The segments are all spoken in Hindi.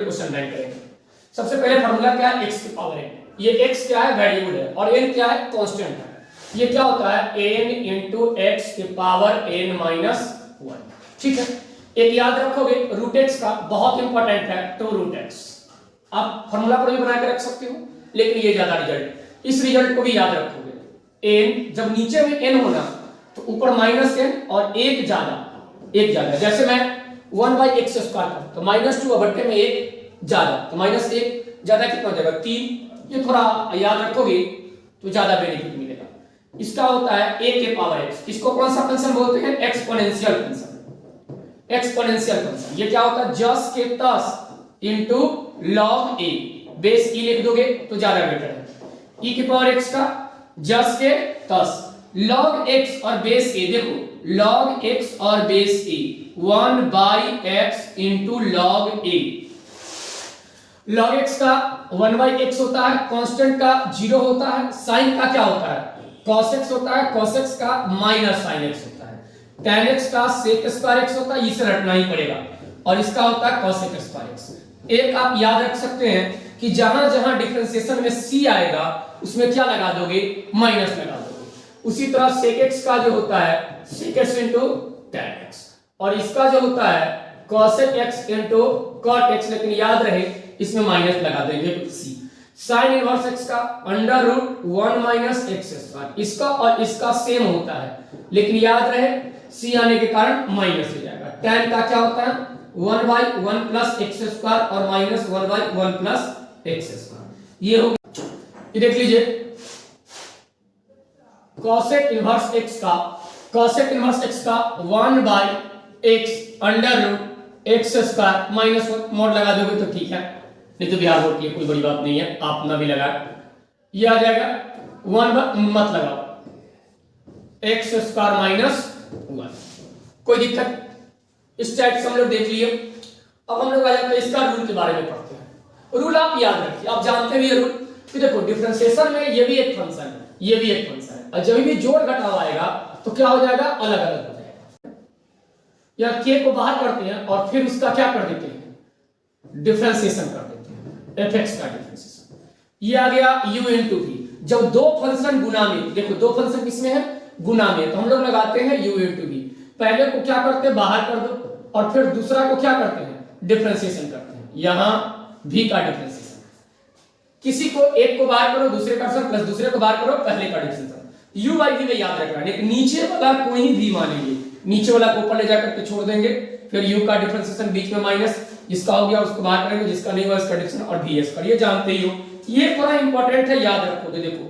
क्वेश्चन रैंक करेंगे। सबसे पहले फार्मूला क्या है, x की पावर n। ये x क्या है, वेरिएबल है, और n क्या है, कांस्टेंट है। ये क्या होता है, n इंटू एक्स की पावर n माइनस 1। ठीक है, एक याद रखोगे रूट x का, बहुत इंपॉर्टेंट है, तो रूट x आप फार्मूला पर भी बना के रख सकते हो, लेकिन ये ज्यादा रिजल्ट, इस रिजल्ट को भी याद रखोगे। n जब नीचे में n होना तो ऊपर माइनस n और एक ज्यादा, जैसे मैं 1/x स्क्वायर का तो -2 में एक ज्यादा, तो -1 ज्यादा कितना हो जाएगा, 3। ये थोड़ा याद रखोगे तो ज्यादा बेनिफिट मिलेगा। इसका होता है a के पावर x। इसको कौन सा फंक्शन बोलते हैं, एक्सपोनेंशियल फंक्शन। एक्सपोनेंशियल फंक्शन ये क्या होता है, जस के तस into log a, base e लिख दोगे तो ज्यादा बेटर है। e की पावर x का जस के तस log x और बेस a, देखो log x और base a 1/x into log a। log x का 1/x होता है, कांस्टेंट का 0 होता है, साइन का क्या होता है, cos x होता है, cos x का माइनस sin x होता है, tan x का sec स्क्वायर x होता है, इसे रटना ही पड़ेगा, और इसका होता है cos स्क्वायर x। एक आप याद रख सकते हैं कि जहां जहां डिफरेंशिएशन में c आएगा उसमें क्या लगा दोगे, माइनस लगा दोगे। उसी तरह sec x का जो होता है sec x into tan x, और इसका जो होता है cos x into cot x, लेकिन याद रहे इसमें माइनस लगा देंगे c। sin इनवर्स x का √1 माइनस x स्क्वायर, इसका और इसका सेम होता है, लेकिन याद रहे c आने के कारण माइनस हो जाएगा। tan का क्या होता है 1/1 प्लस x स्क्वायर और माइनस 1/1 प्लस x स्क्वायर। ये हो गया, ये देख लीजिए cosec इनवर्स x का 1/x √x square minus 1 mode लगा दोगे तो ठीक है, नहीं तो बिहार बोर्ड की कोई बड़ी बात नहीं है, आप ना भी लगा, ये आ जाएगा 1 मत लगाओ, x स्क्वायर माइनस 1, कोई दिक्कत। इस टाइप से हम लोग देख लिए। अब हम लोग आ जाते हैं इसका रूल के बारे में पढ़ते हैं। रूल आप याद रखिए, आप जानते भी ये रूल कि देखो डिफरेंशिएशन में ये भी एक फंक्शन है, ये भी एक फंक्शन है, और जब भी जोड़ घटाव आएगा तो क्या हो जाएगा, अलग अलग हो जाएगा। या k को बाहर करते हैं और फिर उसका क्या कर देते हैं, डिफरेंशिएशन कर देते हैं, fx का डिफरेंशिएशन। ये आ गया u इंटू v। जब दो फंक्शन गुना में, देखो दो फंक्शन किसमें है, गुना में, तो हम लोग लगाते हैं u इंटू v। पहले को क्या करते हैं, बाहर कर दो, और फिर दूसरा को क्या करते हैं, डिफरेंशिएशन करते हैं। यहां v का डिफरेंशिएशन, किसी को एक को बाहर करो, दूसरे का प्लस दूसरे को बाहर करो, पहले का डिफरेंशिएशन। u बाई v में याद रखना, लेकिन नीचे वाला को ही v मानेंगे, नीचे वाला को ऊपर ले जाकर के छोड़ देंगे, फिर u का डिफरेंशिएशन बीच में माइनस, जिसका हो गया उसको बाहर करेंगे, जिसका नहीं हुआ इसका डिफरेंशिएशन, और vs कर, ये जानते ही हो। ये थोड़ा इंपॉर्टेंट है, याद रखोगे। देखो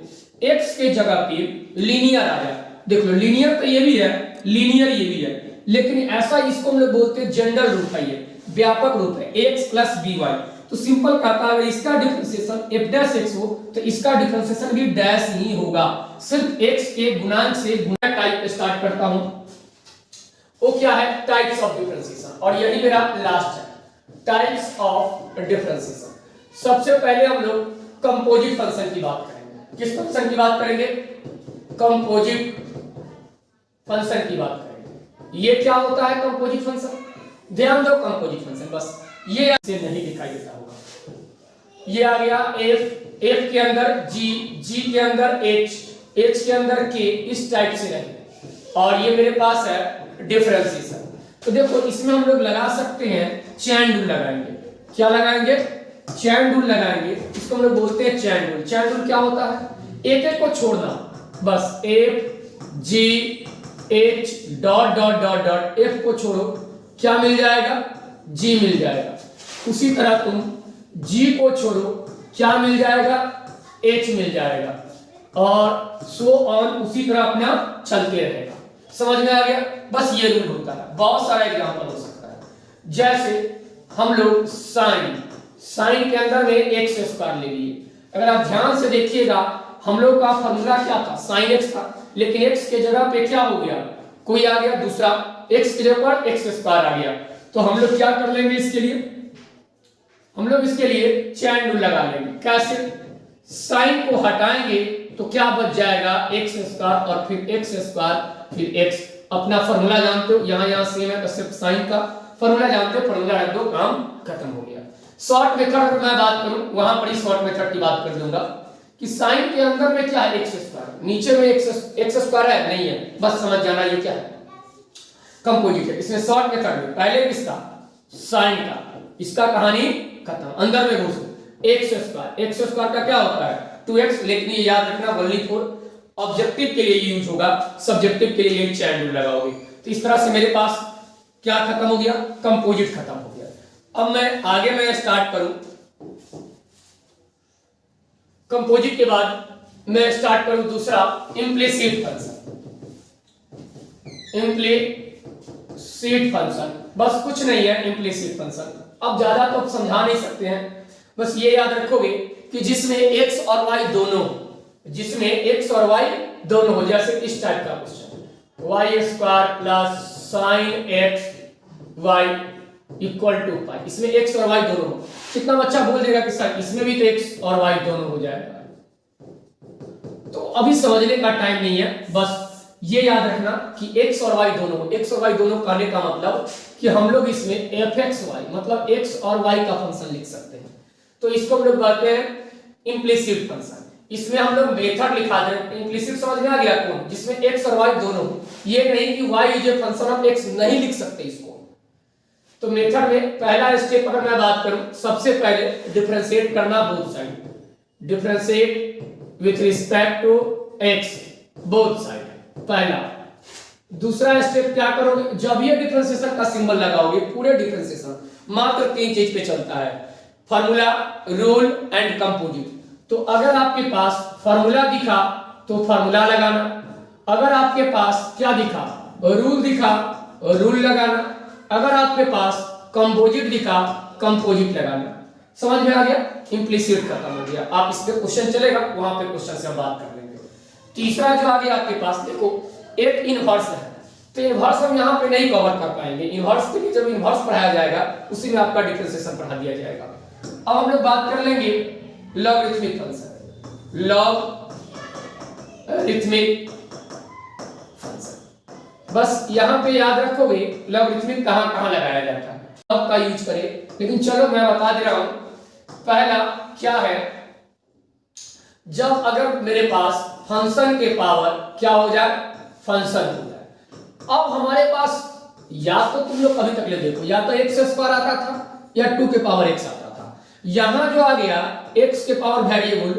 x के जगह पे लीनियर आ जाए, देखो लीनियर तो ये भी है, लीनियर ये भी है, लेकिन ऐसा इसको हम लोग बोलते हैं जनरल रूप है, ये व्यापक रूप है, x प्लस by। तो सिंपल कहता है अगर इसका डिफरेंशिएशन f डैश x हो तो इसका डिफरेंशिएशन भी डैश ही होगा, सिर्फ x के गुणांक से गुणा टाइप स्टार्ट करता हूं, वो क्या है, टाइप्स ऑफ डिफरेंशिएशन, और यही मेरा लास्ट है, टाइप्स ऑफ डिफरेंशिएशन। सबसे पहले हम लोग कंपोजिट फंक्शन की बात करेंगे। किस फंक्शन की बात करेंगे, कंपोजिट फंक्शन की बात करेंगे। ये क्या होता है कंपोजिट फंक्शन, ध्यान दो, कंपोजिट फंक्शन बस ये ऐसे नहीं दिखाई देता होगा। ये आ गया f के अंदर g के अंदर h के अंदर k, इस टाइप से रहे, और ये मेरे पास है डिफरेंशिएशन। तो देखो इसमें हम लोग लगा सकते हैं चैन रूल लगाएंगे। क्या लगाएंगे, चैन रूल लगाएंगे, इसको हम लोग बोलते हैं चैन रूल। चैन रूल क्या होता है, एक एक को छोड़ना, बस f g h dot dot dot dot, f को छोड़ो, क्या मिल जाएगा, g मिल जाएगा। उसी तरह तुम g को छोड़ो, क्या मिल जाएगा, h मिल जाएगा, और सो ऑन उसी तरह अपना चलते रहेगा। समझ में आ गया, बस ये रूल होता है। बहुत सारा एग्जांपल हो सकता है, जैसे हम लोग साइन के अंदर में x स्क्वायर ले लिए। अगर आप ध्यान से देखिएगा हम लोग का फॉर्मूला क्या था, sin x था, लेकिन x के जगह पे क्या हो गया, कोई आ गया दूसरा, x की जगह पर x स्क्वायर आ गया, तो हम लोग क्या कर लेंगे, इसके लिए हम लोग इसके लिए चैन रूल लगा लेंगे। कैसे, साइन को हटाएंगे तो क्या बच जाएगा, x स्क्वायर और फिर x स्क्वायर फिर x। अपना फॉर्मूला जानते हो, यहां सेम है, तो सिर्फ साइन का फॉर्मूला जानते हो, फॉर्मूला रख दो, काम खत्म हो गया। शॉर्ट मेथड अगर मैं बात करूं, वहां पर ही शॉर्ट मेथड की बात कर दूंगा कि साइन के अंदर में क्या है, एक्स स्क्वायर, नीचे में एक्स स्क्वायर है नहीं है, बस समझ जाना ये क्या है, कंपोजिट है। इसमें शॉर्ट मेथड में पहले किसका, साइन का, इसका कहानी खत्म, अंदर में घुस एक्स स्क्वायर का क्या होता है 2x, लेकिन ये याद रखना ओनली फॉर ऑब्जेक्टिव के लिए यूज होगा, सब्जेक्टिव के लिए चैन रूल लगाओगे। तो इस तरह से मेरे पास क्या खत्म हो गया, कंपोजिट खत्म हो गया। अब मैं आगे स्टार्ट करूं, कंपोजिट के बाद मैं स्टार्ट करूं दूसरा इम्प्लिसिट फंक्शन। इम्प्लिसिट फंक्शन बस कुछ नहीं है, इम्प्लिसिट फंक्शन। अब ज्यादा तो आप समझा नहीं सकते हैं, बस ये याद रखोगे कि जिसमें x और y दोनों, जिसमें x और y दोनों हो, जैसे इस टाइप का question y square plus sine x y equal to pi, इसमें x और y दोनों हो। कितना बच्चा बोल देगा कि सर इसमें भी तो x और y दोनों हो जाएगा, तो अभी समझने का टाइम नहीं है, बस ये याद रखना कि x और y दोनों हो। x और y दोनों कहने का मतलब कि हम लोग इसमें fxy मतलब x और y का फंक्शन लिख सकते हैं, तो इसको हम लोग कहते हैं इम्प्लिसिट फंक्शन। इसमें हम लोग मेथड लिखा दें, इम्प्लिसिट समझ में आ गया कौन, जिसमें x और y दोनों हो, ये नहीं कि y is a function of x, नहीं लिख सकते इसको। तो मेथड में पहला स्टेप अगर मैं बात करूं, सबसे पहले डिफरेंशिएट करना both side, differentiate with respect to x both side, पहला। दूसरा स्टेप क्या करोगे, जब ये डिफरेंशिएशन का सिंबल लगाओगे, पूरे डिफरेंशिएशन मात्र 3 चीज पे चलता है, फार्मूला, रूल एंड कंपोजिट। तो अगर आपके पास फार्मूला दिखा तो फार्मूला लगाना, अगर आपके पास क्या दिखा, रूल दिखा, रूल लगाना, अगर आपके पास कंपोजिट दिखा, कंपोजिट लगाना। समझ में आ गया, इम्प्लिसिट खत्म हो गया। आप इस पे क्वेश्चन चलेगा, वहां पे क्वेश्चन से हम बात कर लेंगे। तीसरा जो आ गया आपके पास, देखो एक इनवर्स है, तो इनवर्स हम यहाँ पे नहीं कवर कर पाएंगे, इनवर्स के लिए जब इनवर्स पढ़ाया जाएगा उसी में आपका डिफरेंशिएशन पढ़ा दिया जाएगा। अब हम लोग बात कर लेंगे लॉगरिथमिक फंक्शन, लॉगरिथमिक फंक्शन। बस यहाँ पे याद रखोगे लॉगरिथमिक कहाँ कहाँ लगाया जाता है, लॉग का यूज करें, लेकिन चलो मैं बता दे रहा हूं। पहला क्या है, जब अगर मेरे पास फंक्शन के पावर क्या हो जाए, फंक्शन हो जाए। अब हमारे पास या तो तुम लोग अभी तक ले देखो, या तो x स्क्वायर आता था या 2 के पावर x आता था। यहां जो आ गया x के पावर वेरिएबल,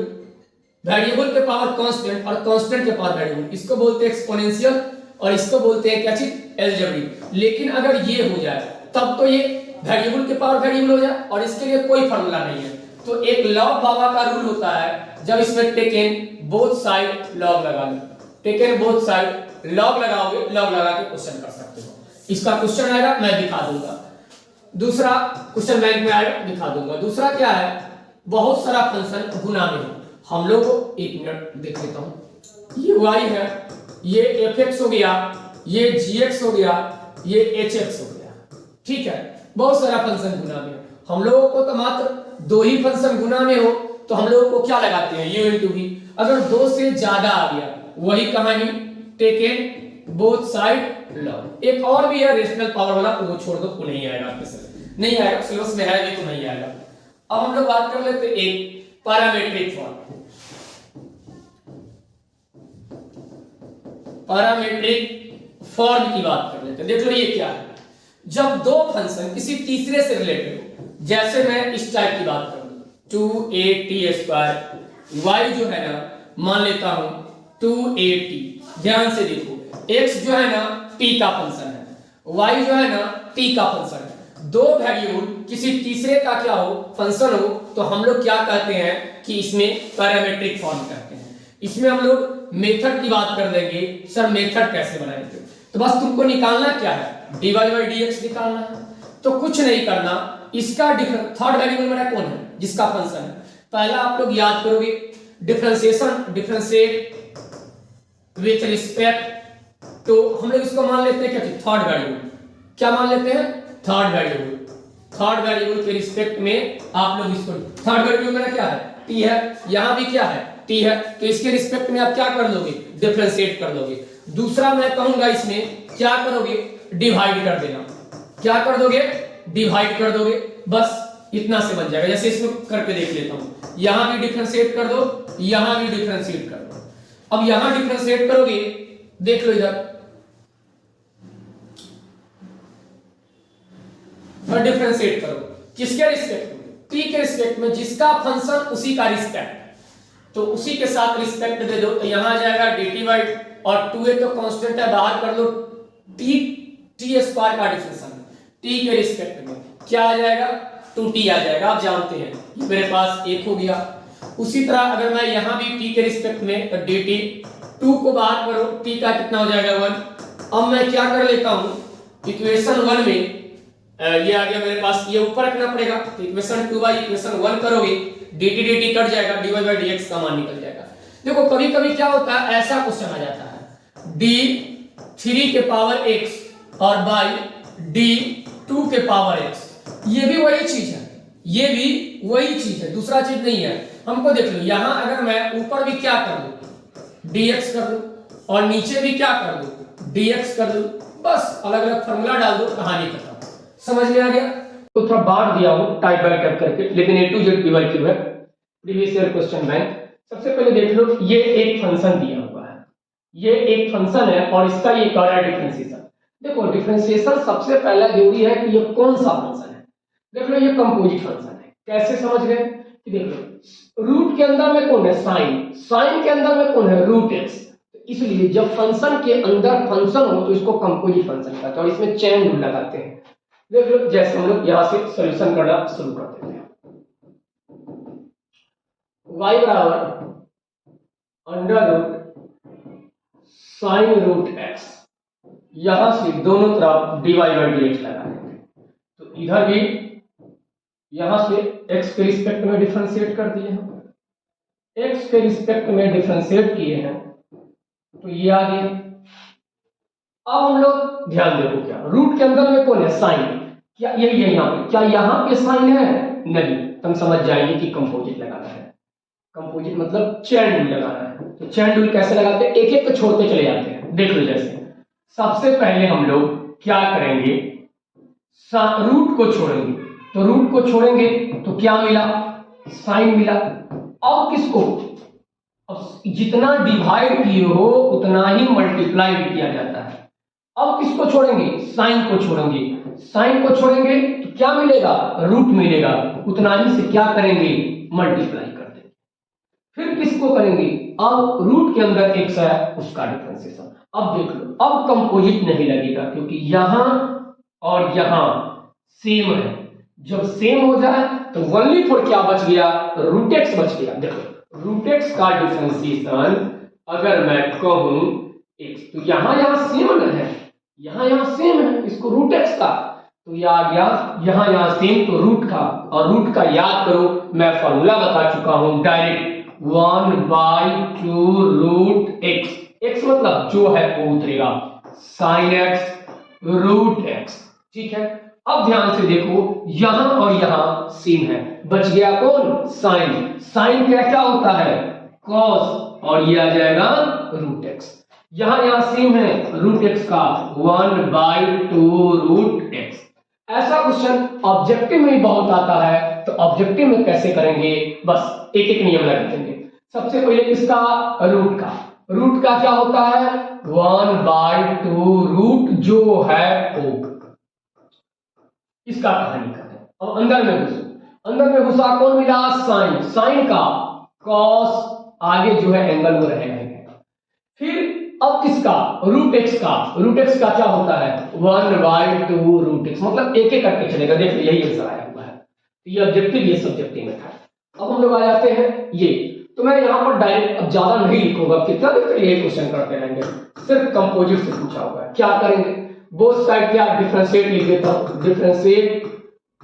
वेरिएबल के पावर कांस्टेंट और कांस्टेंट के पावर वेरिएबल, इसको बोलते हैं एक्सपोनेंशियल और इसको बोलते हैं क्या चीज, अलजेब्रिक। लेकिन अगर ये हो जाए तब तो ये वेरिएबल के पावर वेरिएबल हो जाए और इसके लिए कोई फार्मूला नहीं है। तो एक लॉग बाबा का रूल होता है, जब इसमें टेकन बोथ साइड लॉग लगा लो, टेकन बोथ साइड लॉग लगाओगे, लॉग लगा के क्वेश्चन कर सकते हो। इसका क्वेश्चन आएगा मैं दिखा दूंगा, दूसरा क्वेश्चन बैंक में आएगा दिखा दूंगा। दूसरा क्या है, बहुत सारा फंक्शन गुना में है, हम लोग को एक मिनट देख लेता हूं। ये y है, ये fx हो गया, ये gx हो गया, ये hx हो गया, ठीक है। बहुत सारा फंक्शन गुना में, हम लोगों को तो मात्र 2 ही फंक्शन गुना में हो तो हम लोगों को क्या लगाते हैं, u into v। अगर 2 से ज्यादा आ गया वही कहानी, टेकन बोथ साइड लॉग। एक और भी है रेशनल पावर वाला, वो छोड़ दो, वो नहीं आएगा आपके सिलेबस, नहीं आएगा, सिलेबस में है भी तो नहीं आएगा। अब हम लोग बात कर लेते एक पैरामीट्रिक फॉर्म, पैरामीट्रिक फॉर्म की बात कर लेते हैं। देख लो ये क्या है, जब 2 फंक्शन किसी तीसरे से रिलेटेड हो, जैसे मैं इस टाइप की बात करूं 2at², y जो है ना मान लेता हूं 2at, ध्यान से देखो, x जो है ना t का फंक्शन है, y जो है ना t का फंक्शन है। 2 वेरिएबल किसी तीसरे का क्या हो, फंक्शन हो, तो हम लोग क्या कहते हैं कि इसमें पैरामीट्रिक फॉर्म कहते हैं। इसमें हम लोग मेथड की बात कर लेंगे, सर मेथड कैसे बनाएंगे, तो बस तुमको निकालना क्या है, dy/dx निकालना है। तो कुछ नहीं करना, इसका थर्ड वेरिएबल मेरा कौन है, जिसका फंक्शन है। पहला आप लोग याद करोगे differentiation, differentiate with respect to, हम लोग इसको मान लेते हैं क्या, थर्ड वेरिएबल। क्या मान लेते हैं, थर्ड वेरिएबल। थर्ड वेरिएबल के रिस्पेक्ट में आप लोग इसको, थर्ड वेरिएबल मेरा क्या है, t है, यहां भी क्या है, t है, तो इसके रिस्पेक्ट में आप क्या कर लोगे, डिफरेंशिएट कर लोगे। दूसरा मैं कहूंगा इसमें क्या करोगे, डिवाइड कर देना। क्या कर दोगे, डिवाइड कर दोगे, बस इतना से बन जाएगा। जैसे इसमें करके देख लेता हूं, यहां भी डिफरेंशिएट कर दो, यहां भी डिफरेंशिएट कर दो। अब यहां डिफरेंशिएट करोगे, देख लो इधर, और डिफरेंशिएट करो किसके रिस्पेक्ट में, टी के रिस्पेक्ट में, जिसका फंक्शन उसी का रिस्पेक्ट, तो उसी के साथ रिस्पेक्ट दे दो। तो यहां आ जाएगा dt बाई, और 2a तो कांस्टेंट है, बाहर कर लो, टी स्क्वायर का डिफरेंशियल टी के रिस्पेक्ट में क्या आ जाएगा, 2t आ जाएगा। आप जानते हैं ये मेरे पास 1 हो गया। उसी तरह अगर मैं यहां भी t के रिस्पेक्ट में, तो dt, 2 को बाहर करो, t का कितना हो जाएगा 1। अब मैं क्या कर लेता हूं, इक्वेशन 1 में ये आ गया मेरे पास, ये ऊपर रखना पड़ेगा, तो इक्वेशन 2 बाई इक्वेशन 1 करोगे, dt कट जाएगा, dy बाई dx का मान निकल जाएगा। देखो कभी कभी क्या होता है, ऐसा क्वेश्चन आ जाता है, d3 के पावर x और बाई d2 के पावर x, ये भी वही चीज है, ये भी वही चीज है, दूसरा चीज नहीं है। हमको देख लो, यहां अगर मैं ऊपर भी क्या कर लूं, dx कर लूं, और नीचे भी क्या कर लूं, dx कर लूं, बस अलग अलग फॉर्मूला डाल दो, कहानी खत्म। समझ में आ गया? तो थोड़ा बांट दिया हूं टाइप बाय टाइप करके, लेकिन A to Z P by Q है, प्रीवियस ईयर क्वेश्चन बैंक। सबसे पहले देख लो, ये एक फंक्शन दिया हुआ है, ये एक फंक्शन है, और इसका ये कर रहा है डिफरेंशिएशन। देखो डिफरेंशिएशन सबसे पहला जरूरी है कि ये कौन सा फंक्शन है। देख लो ये कंपोजिट फंक्शन है, कैसे समझ गए कि देख लो रूट के अंदर में कौन है, साइन, साइन के अंदर में कौन है, रूट एक्स। इसलिए जब फंक्शन के अंदर फंक्शन हो तो इसको कंपोजिट फंक्शन कहते हैं, और इसमें चेन रूल लगाते हैं। देख लो जैसे हम लोग यहां से सॉल्यूशन करना शुरू कर देते हैं, y बराबर under root sine root x, यहां से दोनों तरफ dy बाई dx लगा देंगे। तो इधर भी यहां से x के रिस्पेक्ट में डिफरेंशिएट कर दिए हैं, x के रिस्पेक्ट में डिफरेंशिएट किए हैं, तो ये आ गया। अब हम लोग ध्यान देखो, क्या रूट के अंदर में कौन है, साइन, क्या यही है यहाँ पे, क्या यहाँ पे साइन है, नहीं, तुम समझ जाएंगे कि कंपोजिट लगाना है। कंपोजिट मतलब चेन रूल लगाना है। तो चेन रूल कैसे लगाते हैं, एक एक को छोड़ते चले जाते हैं। देख लो जैसे सबसे पहले हम लोग क्या करेंगे, रूट को छोड़ेंगे, तो रूट को छोड़ेंगे तो क्या मिला, साइन मिला। अब किसको, अब जितना डिवाइड किए हो उतना ही मल्टीप्लाई भी किया जाता है। अब किसको छोड़ेंगे, साइन को छोड़ेंगे, साइन को छोड़ेंगे तो क्या मिलेगा, रूट मिलेगा, उतना ही से क्या करेंगे, मल्टीप्लाई कर देंगे। फिर किसको करेंगे, अब रूट के अंदर x है उसका डिफरेंशिएशन। अब देख लो, अब कंपोजिट नहीं लगेगा, क्योंकि यहां और यहां सेम है। जब सेम हो जाए तो ओनली फॉर क्या बच गया, रूट एक्स बच गया। देखो रूट एक्स का डिफरेंशिएशन अगर मैं कहूं x, तो यहां सेम है, यहां सेम है, इसको रूट एक्स का, तो ये आ गया यहां सेम, तो रूट का, और रूट का याद करो, मैं फॉर्मूला बता चुका हूं डायरेक्ट, 1/2 रूट एक्स, एक्स मतलब जो है वो उतरेगा, साइन एक्स रूट एक्स। ठीक है, अब ध्यान से देखो, यहां और यहां सेम है, बच गया कौन, साइन, साइन क्या होता है, कॉस, और ये आ जाएगा रूट एक्स। यहां सेम है, रूट एक्स का 1/2 रूट एक्स। ऐसा क्वेश्चन ऑब्जेक्टिव में बहुत आता है, तो ऑब्जेक्टिव में कैसे करेंगे, बस एक एक नियम लगा देंगे। सबसे पहले किसका, रूट का, रूट का क्या होता है, 1/2 रूट जो है ओ, इसका कहानी करते हैं। अब अंदर में घुसो, अंदर में घुसा कौन मिला, साइन, साइन का कॉस, आगे जो है एंगल वो रहेगा। फिर अब किसका, रूट एक्स का, रूट एक्स का क्या होता है, 1/2 रूट एक्स, मतलब एक एक करके चलेगा। देखो यही आंसर आया हुआ है, तो ये ऑब्जेक्टिव ये सब्जेक्टिव में था। अब हम लोग आ जाते हैं ये, तो मैं यहाँ पर डायरेक्ट अब ज्यादा नहीं लिखूंगा, कितना देर तक यही क्वेश्चन करते रहेंगे, सिर्फ कंपोजिट से पूछा हुआ है। क्या करेंगे, बोथ साइड क्या डिफरेंशिएट लिख देता हूं, differentiate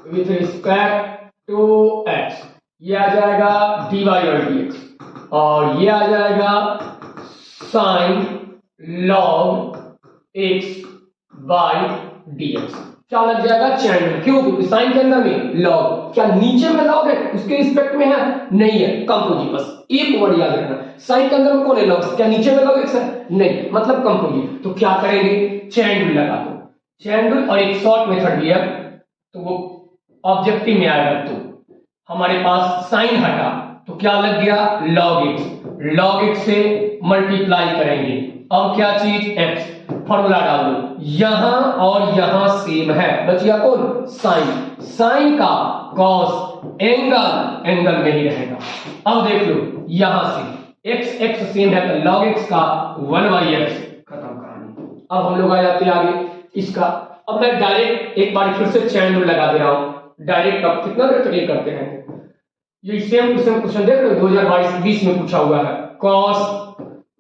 with respect to x, ये आ जाएगा dy और dx, और ये आ जाएगा sine log x by dx। क्या लग जाएगा, चैन, क्यों, क्योंकि साइन के अंदर में log, क्या नीचे में log है, उसके रिस्पेक्ट में है, नहीं है, कंपोजिट। बस एक वर्ड याद रखना, साइन के अंदर में कौन है, log, क्या नीचे में log x है, नहीं, मतलब कंपोजिट। तो क्या करेंगे, चैन रूल लगा दो, चैन रूल, और एक शॉर्ट मेथड भी है, तो वो ऑब्जेक्टिव में आएगा तो हमारे पास साइन हटा तो क्या लग गया log x, log x से मल्टीप्लाई करेंगे। अब क्या चीज x, फॉर्मूला डाल दो, यहां और यहां सेम है, बच गया कौन साइन, साइन का cos एंगल में ही रहेगा। अब देख लो यहां से x सेम है तो log x का 1/x, खत्म कहानी। अब हम लोग आ जाते हैं आगे इसका। अब मैं डायरेक्ट एक बार फिर से चैन रूल लगा दे रहा हूं, डायरेक्ट अब कितना प्रैक्टिकल करते हैं। ये सेम क्वेश्चन देख लो 2022 में पूछा हुआ है, cos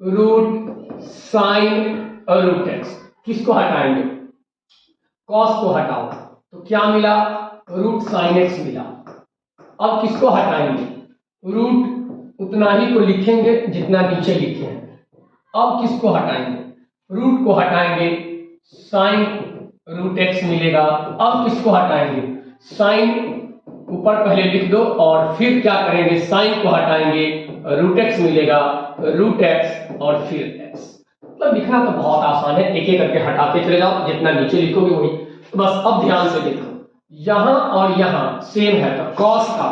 रूट साइन और रूट x, किसको हटाएंगे, cos को हटाओ तो क्या मिला रूट साइन x मिला। अब किसको हटाएंगे, रूट उतना ही को लिखेंगे जितना नीचे लिखे हैं। अब किसको हटाएंगे, रूट को हटाएंगे, साइन रूट x मिलेगा। अब किसको हटाएंगे, साइन ऊपर पहले लिख दो और फिर क्या करेंगे, साइन को हटाएंगे, रूट x मिलेगा, रूट x और फिर x। मतलब लिखना तो बहुत आसान है, एक एक करके हटाते चले जाओ, जितना नीचे लिखोगे वही। तो बस अब ध्यान से देखो, यहां और यहां सेम है तो cos का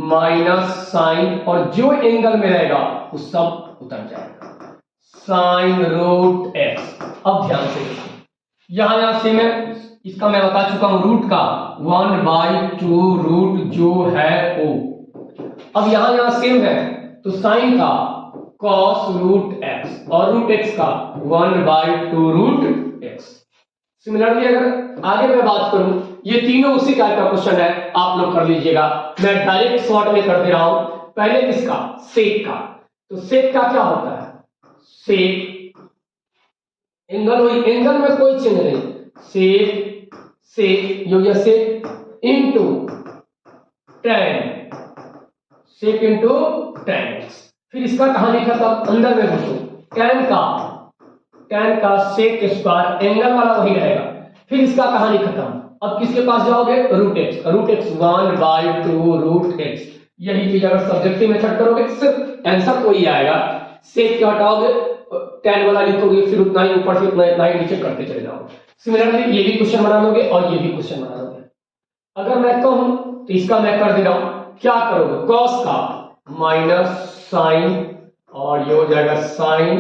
माइनस साइन और जो एंगल में रहेगा वो सब उतर जाएगा, साइन रूट x। अब ध्यान से देखो, यहां सेम है, इसका मैं बता चुका हूं रूट का 1/2 रूट जो है o। अब यहां सेम है तो साइन का cos रूट x और रूट x का 1/2 रूट x। सिमिलरली अगर आगे मैं बात करूं, ये तीनों उसी टाइप का क्वेश्चन है, आप लोग कर लीजिएगा। मैं डायरेक्ट शॉर्ट में कर दे रहा हूं। पहले किसका, सेक का। तो सेक का क्या होता है, सेक एंगल हुई, एंगल में कोई चेंज नहीं, सेक जो ये सेक इनटू tan, सेक इनटू tan। फिर इसका कहानी खत्म, अंदर में घुसो, tan का सेक स्क्वायर एंगल वाला वही रहेगा। फिर इसका कहानी खत्म। अब किसके पास जाओगे, रूट x 1/2 रूट x। यही चीज अगर सब्जेक्टिव मेथड करोगे सिर्फ आंसर कोई आएगा, सेक क्या हटाओगे, tan वाला लिखोगे, फिर उतना ही ऊपर से उतना ही नीचे करते चले जाओगे। सिमिलरली ये भी क्वेश्चन बना लोगे और ये भी क्वेश्चन बना लोगे। अगर मैं कहूं तो इसका मैं कर दे रहा हूं, क्या करोगे, cos का माइनस साइन और ये हो जाएगा साइन,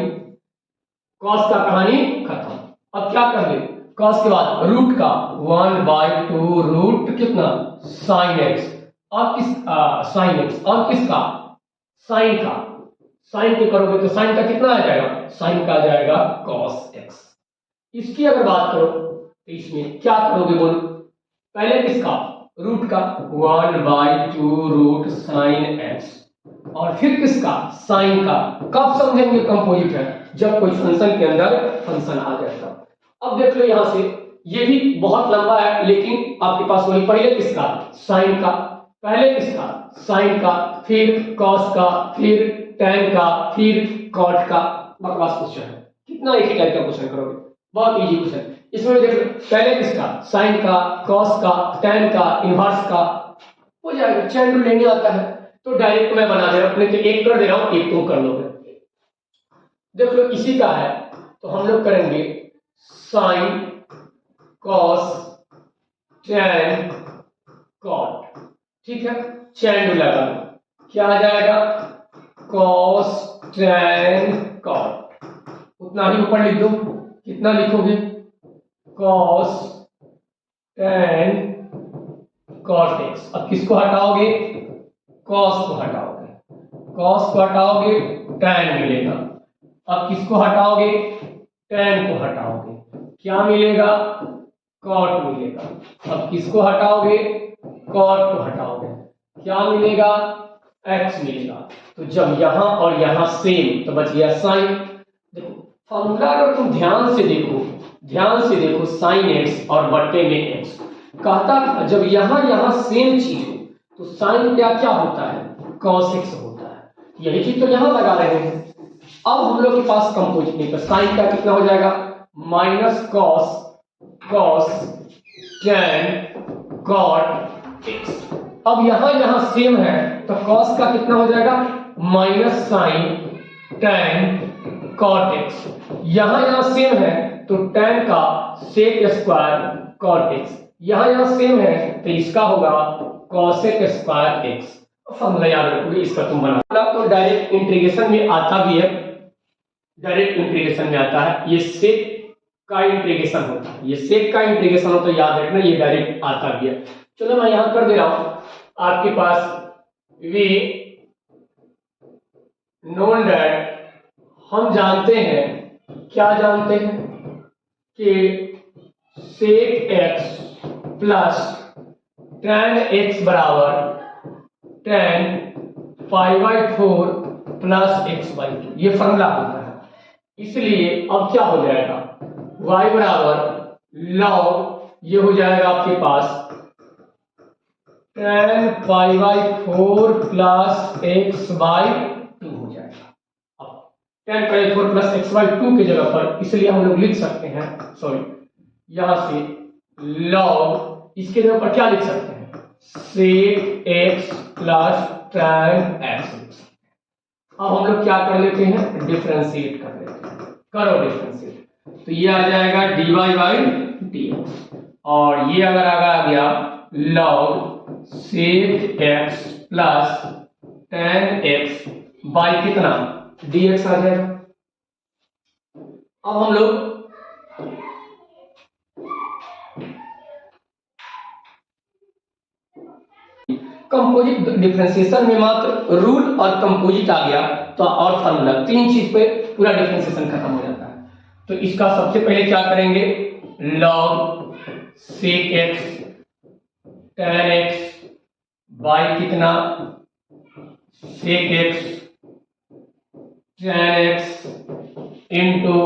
cos का कहानी खत्म। अब क्या कर ले, cos के बाद रूट का 1/2 रूट कितना साइन x। अब किस साइन x, अब किसका साइन का, साइन के करोगे तो साइन का कितना आ जाएगा, साइन का आ जाएगा cos x। इसकी अगर बात करो तो इसमें क्या करोगे बोलो, पहले किसका रूट का 1/2 रूट साइन x और फिर किसका साइन का। कब समझेंगे कंपोजिट है, जब कोई फंक्शन के अंदर फंक्शन आ जाएगा। अब देख लो यहां से, ये भी बहुत लंबा है लेकिन आपके पास वही, पहले किसका साइन का, पहले किसका साइन का, फिर cos का, फिर tan का, फिर cot का। बकवास क्वेश्चन है, कितना एक ही टाइप का क्वेश्चन करोगे, बहुत इजी क्वेश्चन। इसमें देख लो पहले किसका साइन का, cos का, tan का, इनवर्स का हो जाएगा। चैन रूल लेने आता है तो डायरेक्ट मैं बना दे रहा हूं, अपने तो एक कर दे रहा हूं, एक तो कर लोगे। देख लो इसी का है तो हम लोग करेंगे साइन cos tan cot, ठीक है। चैन रूल लगा लो, क्या आ जाएगा cos tan cot, उतना ही ऊपर लिख दो, कितना लिखोगे cos tan cot x। अब किसको हटाओगे, cos को हटाओगे, cos को हटाओगे tan मिलेगा। अब किसको हटाओगे, tan को हटाओगे, क्या मिलेगा cot मिलेगा। अब किसको हटाओगे, cot को हटाओगे, क्या मिलेगा x मिलेगा। तो जब यहां और यहां सेम तो बच गया साइन। देखो फॉर्मूला अगर तुम ध्यान से देखो साइन x और बट्टे में x कहता था, जब यहां सेम चीज हो तो साइन क्या होता है, cos x होता है। यही चीज तो यहां लगा रहे हैं। अब हम लोग के पास कंपोजिट नहीं, तो साइन का कितना हो जाएगा minus cos tan cot x। अब यहां सेम है तो cos का कितना हो जाएगा minus sine tan cot x। यहां सेम है तो tan का sec स्क्वायर cot x। यहाँ सेम है तो इसका होगा cosec स्क्वायर एक्स। फॉर्मूला याद रखोगे इसका तुम बना तो डायरेक्ट इंटीग्रेशन में आता भी है, डायरेक्ट इंटीग्रेशन में आता है। ये सेक का इंटीग्रेशन होता है, ये सेक का इंटीग्रेशन हो तो याद रखना ये डायरेक्ट आता भी है। चलो मैं यहां कर दे रहा हूं आपके पास वी नोन दैट, हम जानते हैं, क्या जानते हैं कि sec x plus tan x बराबर tan pi by 4 plus x/2, ये फॉर्मूला होता है। इसलिए अब क्या हो जाएगा, y बराबर log, ये हो जाएगा आपके पास tan pi by 4 plus x/2 हो जाएगा। अब tan पाई 4 प्लस x/2 की जगह पर इसलिए हम लोग लिख सकते हैं, सॉरी यहां से log, इसके जगह पर क्या लिख सकते हैं, sec x plus tan x। अब हम लोग क्या कर लेते हैं, डिफरेंशिएट कर लेते हैं, करो डिफरेंशिएट, तो ये आ जाएगा dy बाई dx, और ये अगर आ गया log sec x plus tan x by कितना dx आ जाएगा। अब हम लोग कंपोजिट डिफरेंशिएशन में मात्र रूल और कंपोजिट आ गया तो और फार्मूला, तीन चीज पे पूरा डिफरेंशिएशन खत्म हो जाता है। तो इसका सबसे पहले क्या करेंगे, log sec x tan x by कितना sec x tan x into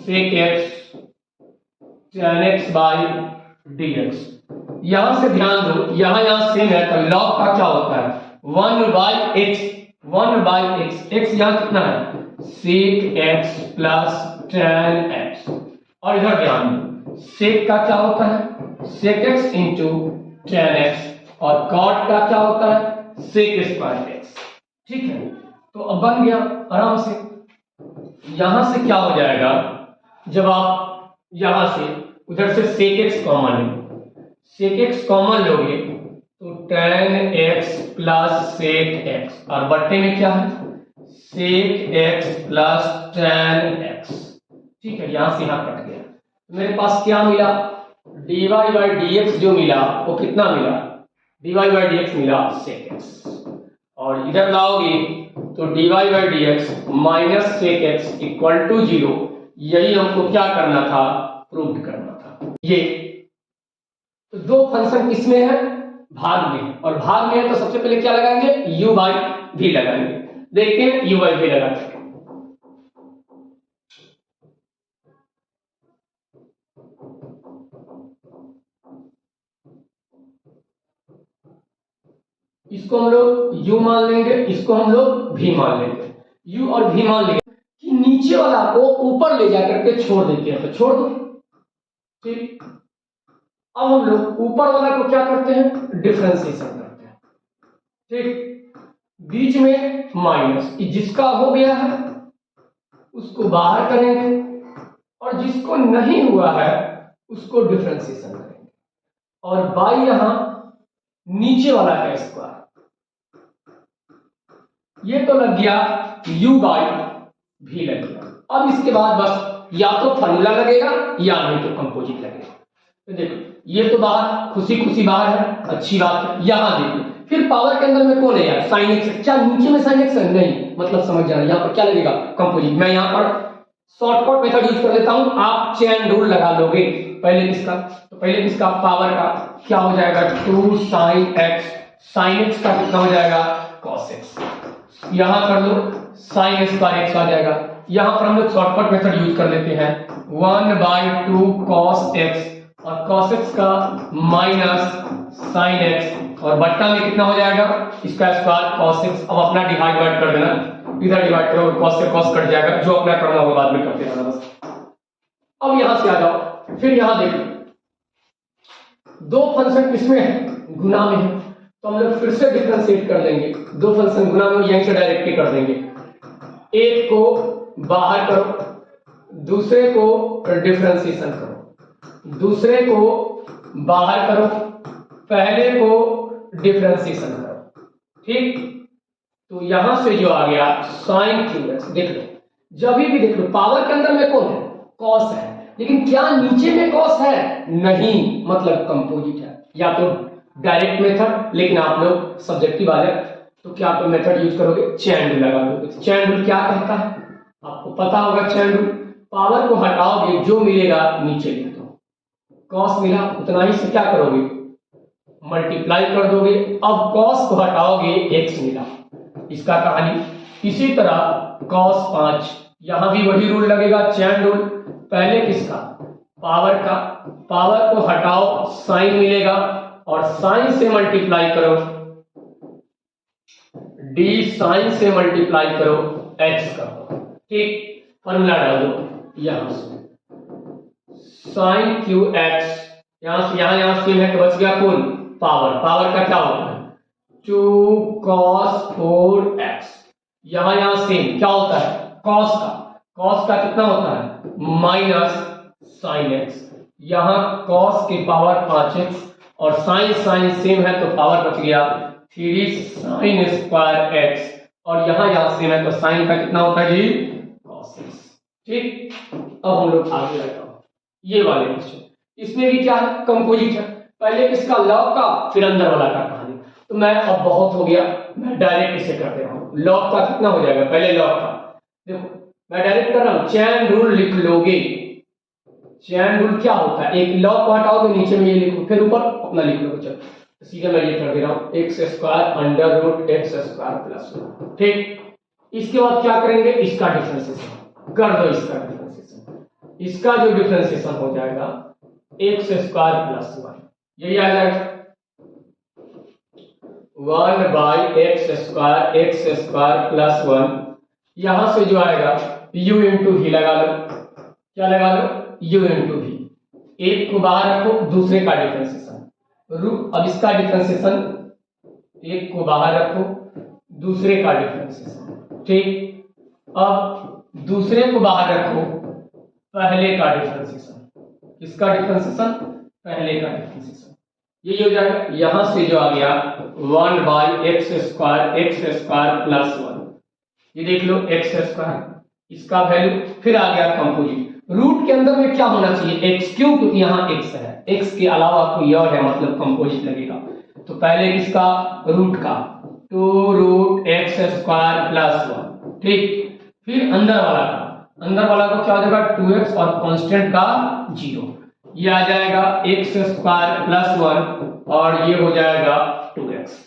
sec x tan x by dx। यहां से ध्यान दो, यहां सेम है तो log का क्या होता है 1 by x, 1 by x, x यहां कितना है sec x plus tan x, और इधर ध्यान दो sec का क्या होता है sec x into tan x, और cot का क्या होता है sec स्क्वायर x। ठीक है, तो अब बन गया आराम से। यहां से क्या हो जाएगा, जब आप यहां से उधर से sec x कॉमन लेंगे, sec x कॉमन लोगे तो tan x plus sec x, और बट्टे में क्या है sec x plus tan x। ठीक है, यहां से यहां कट गया, मेरे पास क्या मिला dy बाई dx, जो मिला वो कितना मिला dy बाई dx मिला sec x, और इधर लाओगे तो dy by dx minus sec x equal to 0। यही हमको क्या करना था, प्रूव करना था। ये तो दो फंक्शन किसमें है, भाग में, और भाग में है तो सबसे पहले क्या लगाएंगे u बाई v लगाएंगे। देखते हैं u बाई v लगा सकते, इसको हम लोग u मान लेंगे, इसको हम लोग v मान लेंगे। u और v मान लेंगे कि नीचे वाला को ऊपर ले जाकर के छोड़ देते हैं तो छोड़ दो। ठीक, अब हम लोग ऊपर वाला को क्या करते हैं, डिफरेंशिएशन करते हैं। ठीक, बीच में माइनस, जिसका हो गया है उसको बाहर करेंगे, और जिसको नहीं हुआ है उसको डिफरेंशिएशन करेंगे, और बाई यहां नीचे वाला का स्क्वायर, ये तो लग गया u बाई v लग गया। अब इसके बाद बस या तो फॉर्मूला लगेगा या नहीं तो कंपोजिट लगेगा। तो देखो ये तो बाहर खुशी खुशी बाहर है, अच्छी बात है। यहां देखो फिर पावर के अंदर में कौन है यार, साइन एक्स, क्या नीचे में साइन एक्स है, नहीं, मतलब समझ जाना यहाँ पर क्या लगेगा कंपोजिट। मैं यहाँ पर शॉर्टकट मेथड यूज कर लेता हूं, आप चेन रूल लगा लोगे। पहले किसका, तो पहले किसका पावर का क्या हो जाएगा 2 sin x, sin x का कितना हो जाएगा cos x, यहां कर लो sin स्क्वायर x आ जाएगा। यहां पर हम लोग शॉर्टकट मेथड यूज कर लेते हैं 1/2 cos x, और cos x का माइनस sin x, और बट्टा में कितना हो जाएगा इसका स्क्वायर cos x। अब अपना डिवाइड कर देना, इधर डिवाइड करो, cos से cos कट जाएगा, जो अपना करना होगा बाद में करते रहना बस। अब यहां से आ जाओ, फिर यहां देखो दो फंक्शन किसमें है, गुना में है, तो हम लोग फिर से डिफरेंशिएट कर देंगे। दो फंक्शन गुना में यहीं से डायरेक्ट ही कर देंगे, एक को बाहर करो दूसरे को डिफरेंशिएशन करो। दूसरे को बाहर करो, पहले को डिफरेंशिएशन करो, ठीक। तो यहां से जो आ गया साइन क्यू एक्स, देख लो जब भी देख लो पावर के अंदर में कौन है, कॉस है, लेकिन क्या नीचे में कॉस है, नहीं, मतलब कंपोजिट है। या तो डायरेक्ट मेथड, लेकिन आप लोग सब्जेक्टिव वाले तो क्या आप मेथड यूज करोगे, चैन रूल लगा दोगे। चैन रूल क्या कहता है आपको पता होगा, चैन रूल पावर को हटाओगे जो मिलेगा नीचे लिख दो, कॉस मिला उतना ही से क्या करोगे मल्टीप्लाई कर दोगे, अब कॉस को हटाओगे एक्स मिला, इसका कहानी। इसी तरह कॉस 5, यहां भी वही रूल लगेगा, चैन रूल। पहले किसका, पावर का, पावर को हटाओ साइन मिलेगा और साइन से मल्टीप्लाई करो, डी साइन से मल्टीप्लाई करो एक्स का, ठीक। फॉर्मूला डाल दो यहां से साइन क्यू एक्स, यहां से यहां सेम है तो बच गया कौन, पावर। पावर का क्या होता है 2 cos 4x, यहां सेम क्या होता है cos का, cos का कितना होता है माइनस साइन एक्स, यहां cos की पावर 5x और साइन साइन सेम है तो पावर बच गया 3 साइन स्क्वायर एक्स, और यहां सेम है तो साइन का कितना होता है जी cos x, ठीक। अब हम लोग आगे बढ़ते हैं, ये वाले क्वेश्चन, इसमें भी क्या है कंपोजिट है, पहले किसका लॉग का फिर अंदर वाला का कहानी। तो मैं अब बहुत हो गया, मैं डायरेक्ट इसे कर दे रहा हूं, लॉग का कितना हो जाएगा, पहले लॉग का देखो मैं डायरेक्ट कर रहा हूं, चैन रूल लिख लोगे। चैन रूल क्या होता है, एक लॉग को हटाओगे नीचे में ये लिखो, फिर ऊपर अपना लिख लोगे। चलो तो सीधे मैं ये कर दे रहा हूं, x square under root x square plus 1, ठीक। इसके बाद क्या करेंगे, इसका डिफरेंशिएशन कर दो, इसका डिफरेंशिएशन, इसका जो डिफरेंशिएशन हो जाएगा एक्स स्क्वायर प्लस 1, यही आ जाएगा 1 बाई एक्स स्क्वायर प्लस 1, यहां से जो आएगा u इंटू भी लगा लो, क्या लगा लो u इंटू भी, एक को बाहर रखो दूसरे का डिफरेंशिएशन रूट, अब इसका डिफरेंशिएशन एक को बाहर रखो दूसरे का डिफरेंशिएशन, ठीक। अब दूसरे को बाहर रखो पहले का डिफरेंशिएशन, इसका डिफरेंशिएशन पहले का डिफरेंशिएशन, ये हो जाएगा। यहां से जो आ गया 1 बाई एक्स स्क्वायर प्लस 1, ये देख लो एक्स स्क्वायर, इसका वैल्यू फिर आ गया कंपोजिट। रूट के अंदर में क्या होना चाहिए एक्स, क्यों, क्योंकि यहाँ एक्स है, एक्स के अलावा कोई और है मतलब कंपोजिट लगेगा। तो पहले किसका रूट का 2 रूट एक्स स्क्वायर प्लस 1, ठीक। फिर अंदर वाला का, अंदर वाला को क्या हो जाएगा 2x और कांस्टेंट का 0, ये आ जाएगा एक्स स्क्वायर प्लस 1 और ये हो जाएगा 2x।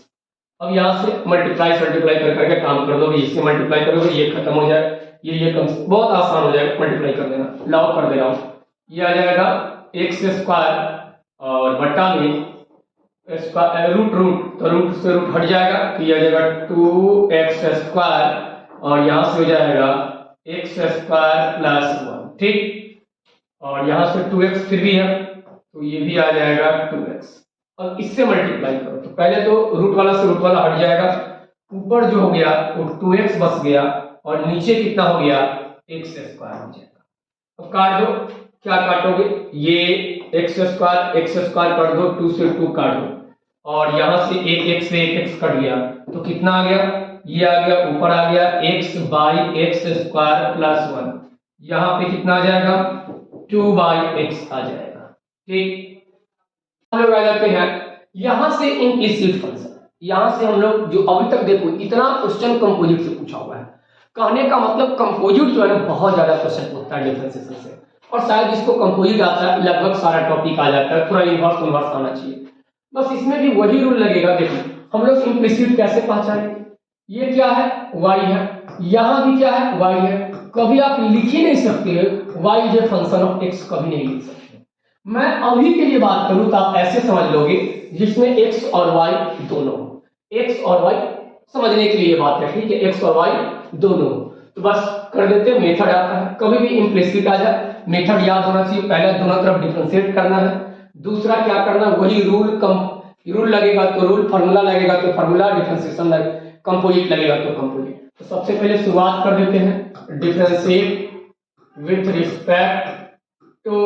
अब यहां से मल्टीप्लाई कर करके काम कर दो, इससे मल्टीप्लाई करोगे ये खत्म हो जाए, ये कम, बहुत आसान हो जाएगा मल्टीप्लाई कर देना, लॉग कर दे रहा हूं, ये आ जाएगा एक्स स्क्वायर और बट्टा में रूट तो रूट से रूट हट जाएगा, तो ये आ जाएगा 2x स्क्वायर और यहां से हो जाएगा एक्स स्क्वायर प्लस 1, ठीक। और यहां से 2x फिर भी है तो ये भी आ जाएगा 2x, और इससे मल्टीप्लाई करो तो पहले तो रूट वाला से रूट वाला हट जाएगा, ऊपर जो हो गया वो 2x बच गया और नीचे कितना हो गया एक्स स्क्वायर हो जाएगा। अब काट दो, क्या काटोगे, ये एक्स स्क्वायर काट दो, 2 से 2 काट दो और यहां से एक एक्स से एक एक्स कट गया तो कितना आ गया, ये आ गया ऊपर आ गया x by x square plus 1, यहां पे कितना आ जाएगा 2 बाई एक्स आ जाएगा, ठीक। हम लोग आ जाते हैं यहां से इम्प्लिसिट फंक्शन, यहां से हम लोग जो अभी तक देखो इतना क्वेश्चन कंपोजिट से पूछा हुआ है, कहने का मतलब कंपोजिट जो है ना बहुत ज्यादा क्वेश्चन पूछता है डिफरेंशिएशन से, और शायद जिसको कंपोजिट आता है लगभग सारा टॉपिक आ जाता है, थोड़ा इन्वर्स आना चाहिए। बस इसमें भी वही रूल लगेगा। देखो हम लोग इम्प्लिसिट कैसे पहचानेंगे, ये क्या है y है, यहां भी क्या है y है, कभी आप लिख ही नहीं सकते y is a function of x, कभी नहीं लिख सकते। मैं अभी के लिए बात करूं तो आप ऐसे समझ लोगे जिसमें x और y दोनों, x और y समझने के लिए बात है, ठीक है, x और y दोनों। तो बस कर देते हैं, मेथड आता है, कभी भी इम्प्लिसिट आ जाए मेथड याद होना चाहिए, पहले दोनों तरफ डिफरेंशिएट करना है, दूसरा क्या करना वही रूल लगेगा तो रूल, फार्मूला लगेगा तो फार्मूला, डिफरेंशिएशन कंपोजिट लगेगा तो कंपोजिट। तो सबसे पहले शुरुआत कर देते हैं, differentiate with respect to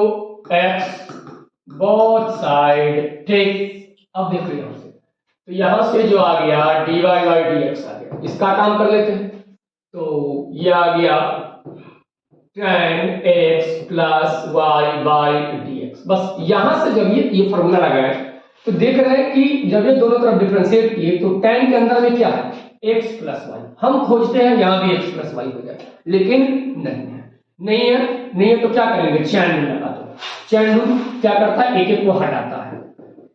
x both side. ठीक, अब देखो यहां से, तो यहां से जो आ गया dy बाई dx आ गया, इसका काम कर लेते हैं। तो ये आ गया tan x plus y by dx। बस यहां से जब ये फॉर्मूला लगाए तो देख रहे हैं कि जब ये दोनों तरफ डिफरेंशिएट किए तो tan के अंदर में क्या है, x प्लस वाई। हम खोजते हैं यहां भी x प्लस वाई हो जाए, लेकिन नहीं है तो क्या करेंगे, चैन रूल लगा दो। चैन रूल क्या करता है, एक एक को हटाता है।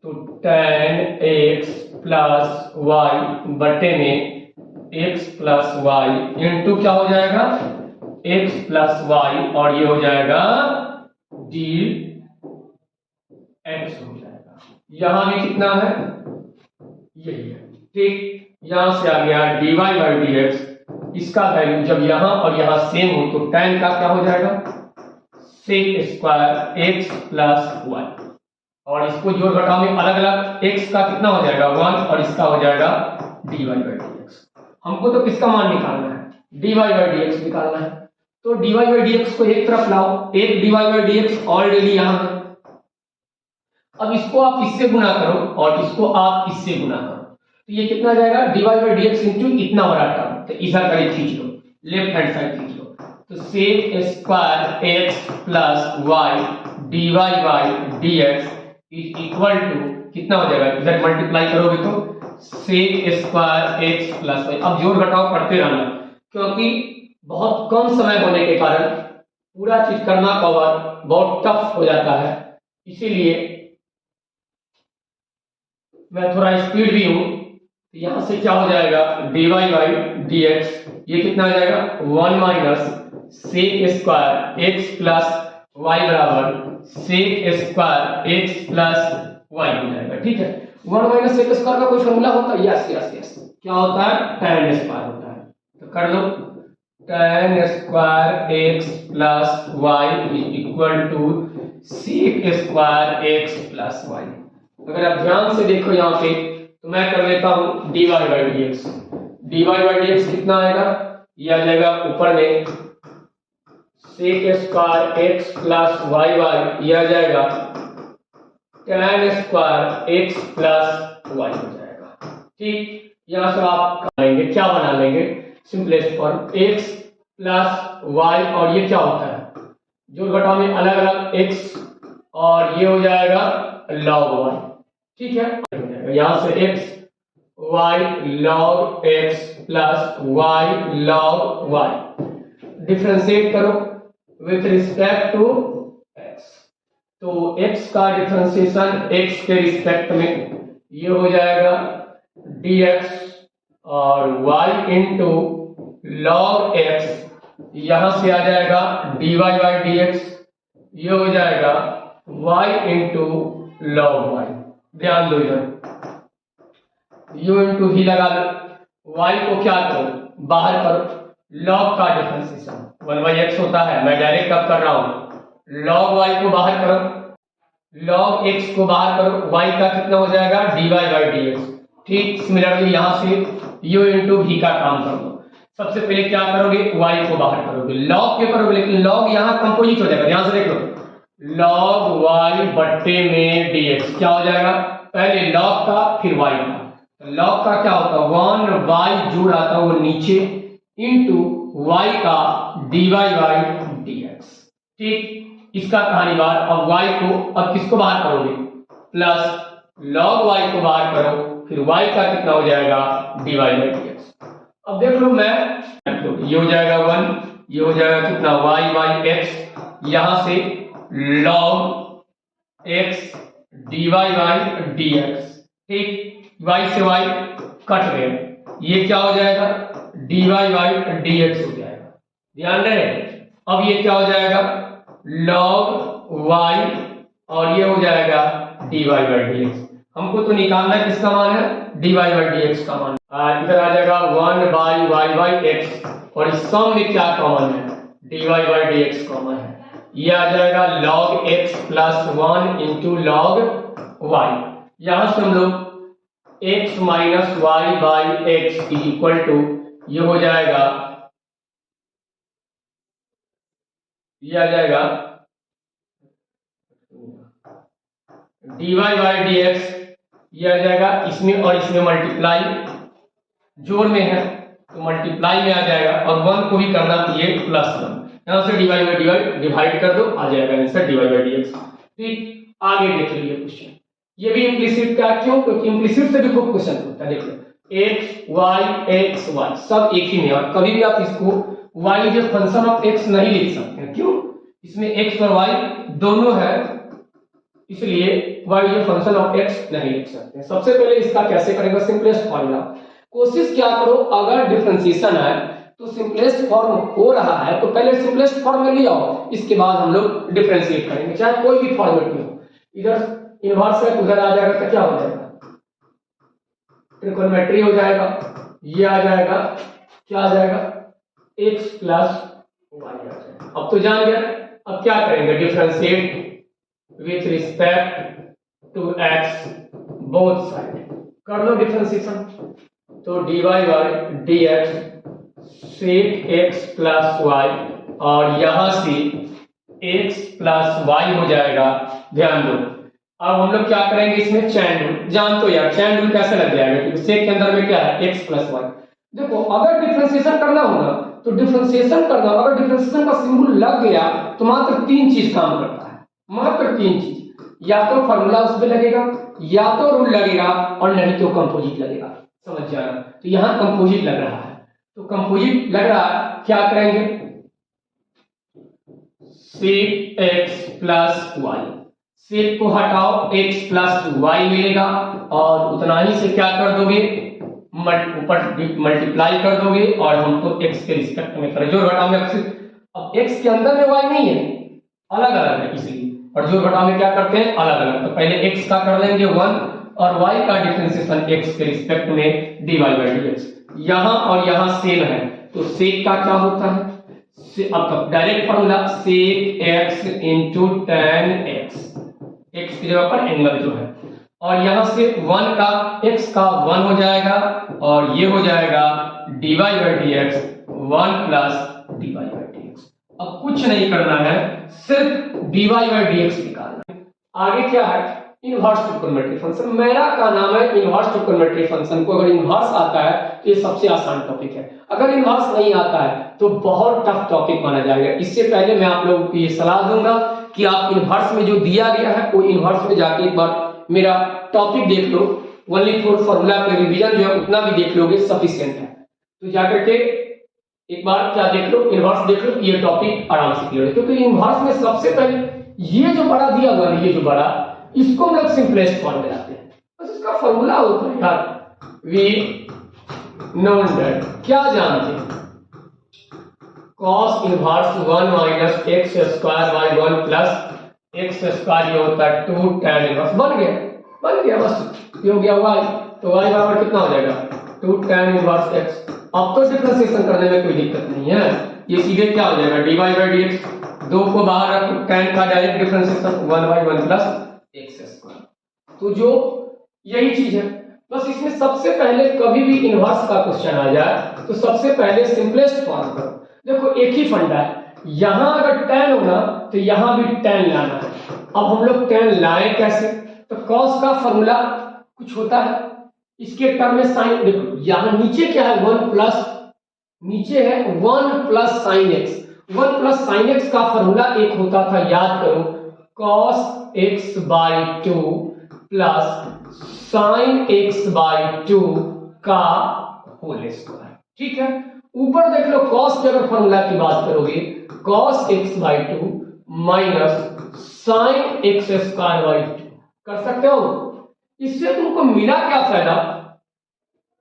तो tan x प्लस वाई बटे में x प्लस वाई इंटू क्या हो जाएगा, x प्लस वाई, और ये हो जाएगा dx हो जाएगा। यहां भी कितना है, यही है। ठीक, यहां से आ गया dy बाई dx, इसका वैल्यू जब यहां और यहां सेम हो तो tan का क्या हो जाएगा, sec square x plus y, और इसको जोड़ घटाव में अलग अलग x का कितना हो जाएगा 1, और इसका हो जाएगा dy बाई dx। हमको तो किसका मान निकालना है, dy बाई dx निकालना है। तो dy बाई dx को एक तरफ लाओ, एक dy बाई dx ऑलरेडी यहां है। अब इसको आप इससे गुना करो और इसको आप इससे गुना करो, तो ये कितना जाएगा, dy बाई dx इंटू इतना बड़ा टर्म, तो इधर का खींच लो, लेफ्ट हैंड साइड खींच लो। तो sec square x plus y dy by dx is equal to कितना हो जाएगा, इधर मल्टीप्लाई करोगे तो sec square x plus y. अब जोड़ घटाव करते रहना, क्योंकि बहुत कम समय होने के कारण पूरा चीज करना कवर बहुत टफ हो जाता है, इसीलिए मैं थोड़ा स्पीड भी हूं। यहां से क्या हो जाएगा, dy बाई dx, ये कितना आ जाएगा 1 minus sec square x plus y बराबर sec square x plus y हो जाएगा। ठीक है, 1 माइनस सेक स्क्वायर का कोई फॉर्मूला होता है, यस यस यस, क्या होता है, tan स्क्वायर होता है। तो कर लो, tan square x plus y is equal to sec square x plus y. अगर आप ध्यान से देखो यहाँ पे, तो मैं कर लेता हूं dy by dx। dy by dx कितना आएगा, ये आ जाएगा ऊपर में sec square x plus y y, ये आ जाएगा tan square x plus y हो जाएगा। ठीक, यहां से आप करेंगे क्या बना लेंगे, simplest form x plus y, और ये क्या होता है, जोड़ घटाव में अलग अलग x, और ये हो जाएगा log y। ठीक है, यहां से x y log x plus y log y, differentiate करो विथ रिस्पेक्ट टू x। तो x का डिफरेंशिएशन x के रिस्पेक्ट में ये हो जाएगा dx, और y इंटू log x, यहां से आ जाएगा dy बाई dx, ये हो जाएगा y इंटू log y। ध्यान दो इधर, u इंटू ही लगा लो, y को क्या करो, बाहर करो, log का डिफरेंशिएशन 1/x होता है, मैं डायरेक्ट अब कर रहा हूं, log y को बाहर करो, log x को बाहर करो, y का कितना हो जाएगा dy बाई dx। ठीक, सिमिलरली यहां से u इंटू v का काम कर दो। सबसे पहले क्या करोगे, y को बाहर करोगे, log के करोगे, लेकिन log यहां कंपोजिट हो जाएगा, ध्यान से देख लो, log y बट्टे में dx क्या हो जाएगा, पहले log का फिर y का। log का क्या होता है 1y जोड़ आता है वो नीचे, इंटू y का dy बाई dx। ठीक, इसका कहानी बार। अब y को, अब किसको बाहर करोगे, प्लस log y को बाहर करो, फिर y का कितना हो जाएगा dy बाई dx। अब देख लो, मैं ये हो जाएगा 1, ये हो जाएगा कितना y बाई x, यहां से log x dy by dx। ठीक, y से y कट गए, ये क्या हो जाएगा dy बाई dx हो जाएगा, ध्यान रहे। अब ये क्या हो जाएगा log y, और ये हो जाएगा dy बाई dx। हमको तो निकालना है किसका मान है, dy बाई dx का मान। इधर आ जाएगा 1 बाई y बाई x, और इस सम में क्या कॉमन है, dy बाई dx कॉमन है, ये आ जाएगा log x plus 1 into log y। यहां से हम लोग x minus y by x equal to, ये हो जाएगा, ये आ जाएगा dy बाई dx, ये आ जाएगा इसमें और इसमें मल्टीप्लाई, जोड़ में है तो मल्टीप्लाई में आ जाएगा, और 1 को भी करना तो ये +1, यहां से dy बाई dy डिवाइड कर दो, आ जाएगा आंसर dy बाई dx। ठीक, आगे देख लीजिए क्वेश्चन, ये भी इम्प्लिसिट का, क्यों? क्योंकि इम्प्लिसिट से भी खूब क्वेश्चन होता है। देखो x y सब एक ही में, और कभी भी आप इसको y is a function of x नहीं लिख सकते हैं, क्यों? इसमें x और y दोनों है, इसलिए y is a function of x नहीं लिख सकते। सबसे पहले इसका कैसे करेंगे? सिंपलेस्ट फॉर्मूला, कोशिश क्या करो, अगर डिफरेंशिएशन है तो सिंपलेस्ट फॉर्म हो रहा है तो पहले सिंपलेस्ट फॉर्म में ले आओ, इसके बाद हम लोग डिफरेंशिएट करेंगे, चाहे कोई भी फॉर्मेट में हो। इधर इनवर्स है, उधर आ जाएगा तो क्या हो जाएगा? ट्रिगोनोमेट्री हो जाएगा, ये आ जाएगा, क्या आ जाएगा? x प्लस y आ जाएगा। अब तो जान गया, अब क्या करेंगे? Differentiate with respect to x both side, कर लो डिफरेंशिएशन। तो dy by dx sec x plus y, और यहां से x प्लस y हो जाएगा। ध्यान दो, अब हम लोग क्या करेंगे? इसमें चैन रूल जान तो यार, चैन रूल कैसे लग जाएगा? क्योंकि सेक के अंदर में क्या है? x plus y। देखो, अगर डिफरेंशिएशन करना होगा तो डिफरेंशिएशन करना, अगर डिफरेंशिएशन का सिंबल लग गया तो मात्र 3 चीज काम करता है, मात्र 3 चीज, या तो फॉर्मूला उसमें लगेगा, या तो रूल लगेगा, और नहीं तो कंपोजिट लगेगा। समझ जाना, तो यहां कंपोजिट लग रहा है, तो कंपोजिट लग रहा है, क्या करेंगे? सेक x प्लस y, सेक को हटाओ, x प्लस y मिलेगा, और उतना ही से क्या कर दोगे? ऊपर मल्टीप्लाई कर दोगे, और हम तो x के रिस्पेक्ट में करें, जोड़ घटाव में अब x के अंदर में y नहीं है, अलग अलग है इसलिए, और जोड़ घटाव में क्या करते हैं? अलग अलग। तो पहले x का कर लेंगे 1, और y का डिफरेंशिएशन x के रिस्पेक्ट में dy बाई dx, यहां और यहां सेम है, तो सेक का क्या होता है? अब डायरेक्ट फॉर्मूला, सेक x into tan x, x की जगह पर एंगल जो है, और यहां से 1 का x का 1 हो जाएगा, और ये हो जाएगा dy by dx 1 plus dy by dx। अब कुछ नहीं करना है, सिर्फ dy बाई dx निकालना है। आगे क्या है? Inverse trigonometric function. मेरा का नाम है इनवर्स ट्रिगोनोमेट्रिक फंक्शन को अगर इनवर्स आता है तो ये सबसे आसान टॉपिक है, अगर इनवर्स नहीं आता है तो बहुत टफ टॉपिक माना जाएगा। इससे पहले मैं आप लोगों को ये सलाह दूंगा कि आप इनवर्स में जो दिया गया है वो इनवर्स में जाके एक बार मेरा टॉपिक देख लो, ओनली फॉर फॉर्मूला का रिवीजन जो है उतना भी देख लोगे सफिशिएंट है। तो जाकर के एक बार क्या देख लो, इनवर्स देख लो, ये टॉपिक आराम से क्लियर है। क्योंकि इनवर्स में सबसे पहले ये जो बड़ा दिया हुआ है, ये जो बड़ा, इसको हम लोग सिंपलेस्ट फॉर्म में लाते हैं, बस इसका फॉर्मूला होता है यार, वी नोन दैट, क्या जानते हैं? cos inverse 1 minus x square by 1 plus x square, ये होता है 2 tan इनवर्स। बन गया बस, ये हो गया y, तो y बराबर कितना हो जाएगा? 2 tan इनवर्स x। अब तो डिफरेंशिएशन करने में कोई दिक्कत नहीं है, ये सीधे क्या हो जाएगा? dy बाई dx, 2 को बाहर रखो, tan का direct differentiation 1 by 1 plus x square. तो जो यही चीज है, बस इसमें सबसे पहले कभी भी इनवर्स का क्वेश्चन आ जाए तो सबसे पहले सिंपलेस्ट फॉर्म करो। देखो एक ही फंडा है, यहां अगर tan होना तो यहां भी tan लाना है। अब हम लोग tan लाए कैसे? तो cos का फॉर्मूला कुछ होता है, इसके टर्म में साइन, देखो यहां नीचे क्या है? 1 प्लस, नीचे है 1 plus sine x. 1 plus sine x का फॉर्मूला एक होता था, याद करो, cos x by 2 plus sine x by 2 का होल स्क्वायर। ठीक है, ऊपर देख लो cos के अगर फॉर्मूला की बात करोगे, cos x by 2 minus sine x square by 2 कर सकते हो। इससे तुमको मिला क्या फायदा?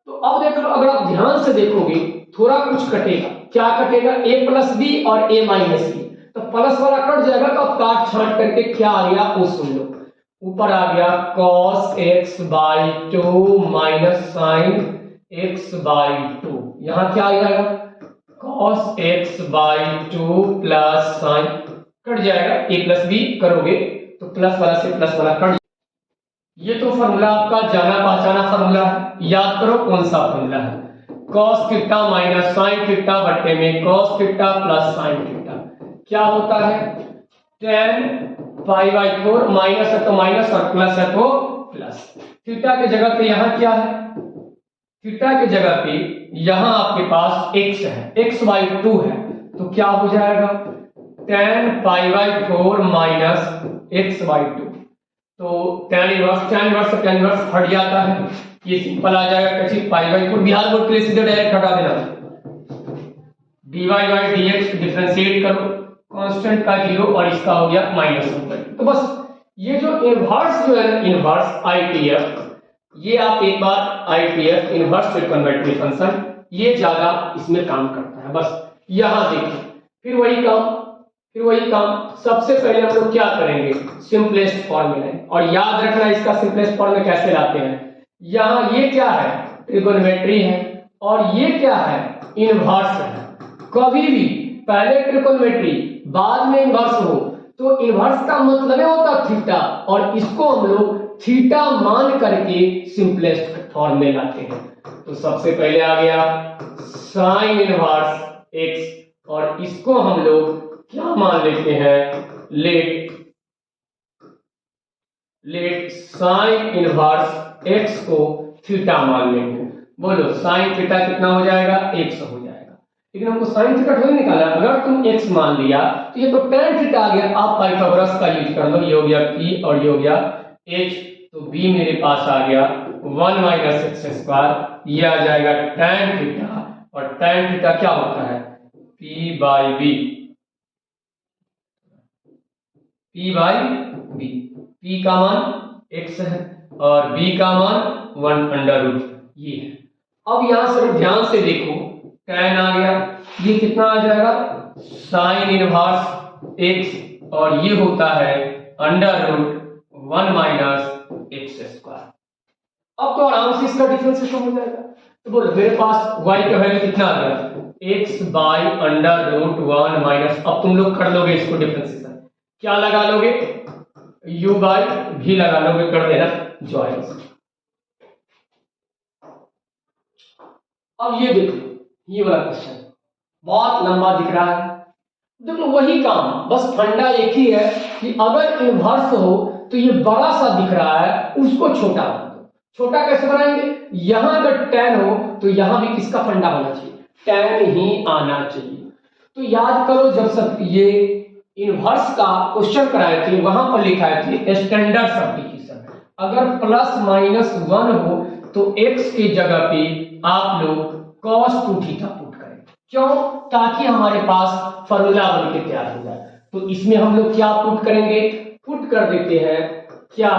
तो अब देख लो, अगर आप ध्यान से देखोगे थोड़ा कुछ कटेगा, क्या कटेगा? a प्लस बी और a माइनस बी, तो प्लस वाला कट जाएगा, तो अब काट छांट करके क्या आ गया वो सुन लो। ऊपर आ गया cos x by 2 minus sine x by 2, यहां क्या आ जाएगा? cos x by 2 plus sine, cut जाएगा, a प्लस बी करोगे तो प्लस वाला से प्लस वाला कट। ये तो फॉर्मूला आपका जाना पहचाना फॉर्मूला है, याद करो कौन सा फॉर्मूला है? cos theta minus sine theta बट्टे में cos theta plus sine theta, क्या होता है? tan π/4 माइनस है तो माइनस और प्लस है तो प्लस। थीटा की जगह पे यहाँ क्या है, थीटा की जगह पे यहाँ आपके पास x है, x/2 है, तो क्या हो जाएगा tan π/4 माइनस x/2। तो tan इनवर्स से tan इनवर्स हट जाता है, ये सिंपल आ जाएगा, कैसे π/4 बिहार बोर्ड के लिए सीधे डायरेक्ट हटा देना, dy/dx डिफरेंशिएट करो, कांस्टेंट का 0 और इसका हो गया -1। तो बस ये जो इनवर्स जो है इनवर्स ITF, ये आप एक बार ITF इनवर्स ट्रिग्नोमेट्री फंक्शन ये ज्यादा इसमें काम करता है। बस यहां देखिए, फिर वही काम सबसे पहले हम लोग क्या करेंगे, सिंपलेस्ट फॉर्म में है, और याद रखना इसका सिंपलेस्ट फॉर्म में कैसे लाते हैं। यहाँ ये क्या है, ट्रिग्नोमेट्री है, और ये क्या है, इनवर्स है। कभी भी पहले ट्रिग्नोमेट्री बाद में इनवर्स हो तो इनवर्स का मतलब होता थीटा, और इसको हम लोग थीटा मान करके सिंपलेस्ट फॉर्म में लाते हैं। तो सबसे पहले आ गया साइन इनवर्स x, और इसको हम लोग क्या मान लेते हैं, लेट साइन इनवर्स x को थीटा मान लेंगे। बोलो साइन थीटा कितना हो जाएगा, x हो जाएगा, लेकिन हमको साइन थीटा थोड़ी निकाला, अगर तुम x मान लिया तो ये तो tan थीटा आ गया। आप पाइथागोरस का यूज कर लो, ये हो गया p और ये हो गया h, तो b मेरे पास आ गया 1 माइनस x², ये आ जाएगा tan थीटा, और tan थीटा क्या होता है, p/b, p का मान x है और b का मान 1/√, ये है। अब यहां से ध्यान से देखो, tan आ गया, ये कितना आ जाएगा, साइन इनवर्स x, और ये होता है √1 माइनस x²। अब तो आराम से इसका डिफरेंशिएशन हो जाएगा। तो बोलो मेरे पास y का वैल्यू कितना आ गया, x/√1 माइनस, अब तुम लोग कर लोगे इसको डिफरेंशिएशन, क्या लगा लोगे, u/v लगा लोगे, कर देना ज्वाइंट। अब ये देखो, ये वाला क्वेश्चन बहुत लंबा दिख रहा है, देखो वही काम, बस फंडा एक ही है कि अगर इनवर्स हो तो ये बड़ा सा दिख रहा है, उसको छोटा बना दो। छोटा कैसे बनाएंगे, यहां अगर tan हो तो यहां भी किसका फंडा होना चाहिए, tan ही आना चाहिए। तो याद करो, जब सब ये इनवर्स का क्वेश्चन कराए थे वहां पर लिखा है स्टैंडर्ड सब्स्टिट्यूशन, अगर +-1 हो तो x के जगह पे आप लोग cos 2θ पुट करें, क्यों, ताकि हमारे पास फॉर्मूला बन के तैयार हो जाए। तो इसमें हम लोग क्या पुट करेंगे, पुट कर देते हैं क्या,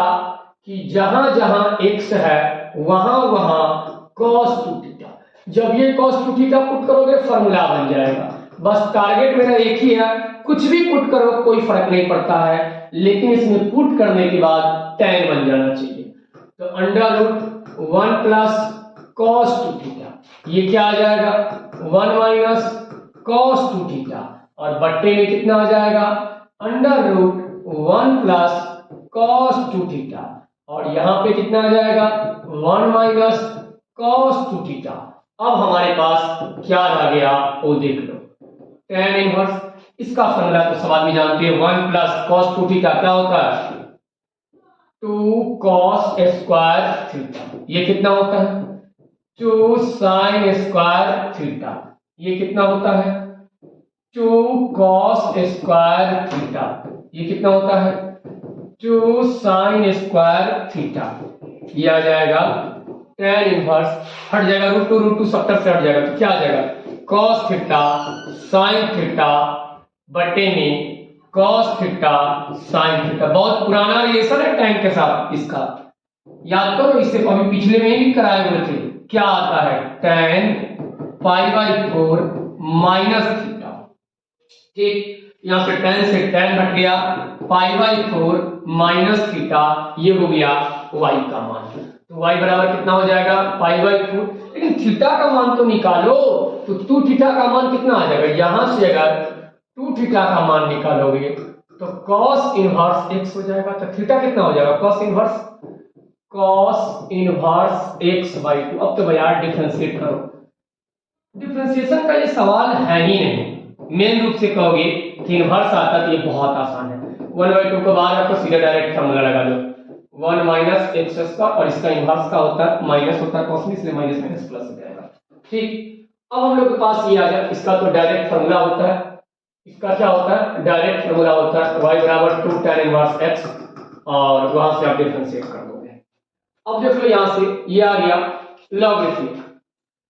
कि जहां जहां x है वहां वहां cos 2θ, जब ये cos 2θ पुट करोगे फॉर्मूला बन जाएगा। बस टारगेट मेरा एक ही है, कुछ भी पुट करो कोई फर्क नहीं पड़ता है, लेकिन इसमें पुट करने के बाद tan बन जाना चाहिए। तो √1 प्लस cos 2θ, ये क्या आ जाएगा, 1 माइनस cos 2θ, और बट्टे में कितना आ जाएगा, √1 प्लस cos 2θ, और यहां पे कितना आ जाएगा, 1 माइनस cos 2θ। अब हमारे पास क्या आ गया वो देख लो, tan इनवर्स, इसका फॉर्मूला तो सब आदमी जानते हैं, 1 प्लस cos 2θ क्या होता है, 2 cos स्क्वायर थीटा, ये कितना होता है, 2 sin स्क्वायर थीटा, ये कितना होता है, 2 cos स्क्वायर थीटा, ये कितना होता है, 2 sin स्क्वायर थीटा, ये आ जाएगा tan इनवर्स, हट जाएगा √2 70 से हट जाएगा, तो क्या आ जाएगा, cos थीटा sin थीटा बटे में cos थीटा sin थीटा। बहुत पुराना रिलेशन है tan के साथ, इसका याद करो, इससे अभी पिछले में ही कराए हुए थे, क्या आता है, tan π/4 माइनस थीटा, ठीक, यहां से tan से tan हट गया, π/4 माइनस थीटा, ये हो गया y का मान। तो y बराबर कितना हो जाएगा, π/4, लेकिन थीटा का मान तो निकालो, तो 2θ का मान कितना आ जाएगा, यहां से अगर 2θ का मान निकालोगे तो cos इनवर्स x हो जाएगा, तो थीटा कितना हो जाएगा, cos इनवर्स x/2। अब तो भैया डिफरेंशिएट करो, डिफरेंशिएशन का ये सवाल है ही नहीं, मेन रूप से कहोगे कि इनवर्स आता तो ये बहुत आसान है, 1/2 को बाहर रखो, सीधा डायरेक्ट फॉर्मूला लगा दो, 1 माइनस एक्स स्क्वायर, और इसका इनवर्स का होता है माइनस होता है cos में, इसलिए माइनस माइनस प्लस हो जाएगा। ठीक, अब हम लोग के पास ये आ गया, इसका तो डायरेक्ट फॉर्मूला होता है, इसका क्या होता है, डायरेक्ट फॉर्मूला होता है y बराबर 2 tan इनवर्स x, और वहां से आप डिफरेंशिएट कर दोगे। अब देख लो यहां से ये आ गया लॉगरिथमिक।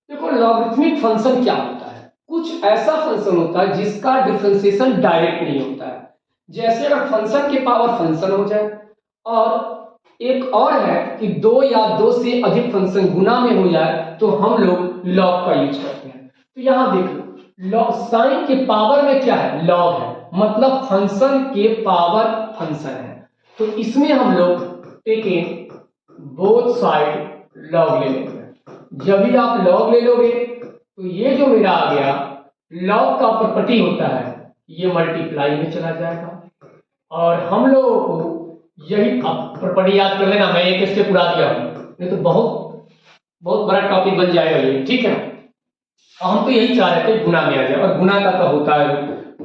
देखो लॉगरिथमिक फंक्शन क्या होता है, कुछ ऐसा फंक्शन होता है जिसका डिफरेंशिएशन डायरेक्ट नहीं होता है। जैसे अगर फंक्शन के पावर फंक्शन हो जाए, और एक और है कि 2 या 2 से अधिक फंक्शन गुना में हो जाए, तो हम लोग लॉग का यूज करते हैं। तो यहां देख लो, लॉग साइन के पावर में क्या है, लॉग है, मतलब फंक्शन के पावर फंक्शन है। तो इसमें हम लोग टेकिंग बोथ साइड लॉग ले लेंगे। जब भी आप लॉग ले लोगे तो ये जो मेरा आ गया, लॉग का प्रॉपर्टी होता है, ये मल्टीप्लाई में चला जाएगा, और हम लोगों को यही प्रॉपर्टी याद कर लेना, मैं एक स्टेप उड़ा दिया हूं, नहीं तो बहुत बड़ा टॉपिक बन जाएगा ये, ठीक है। हम तो यही चाह रहे थे गुना में आ जाए, और गुना का तो होता है।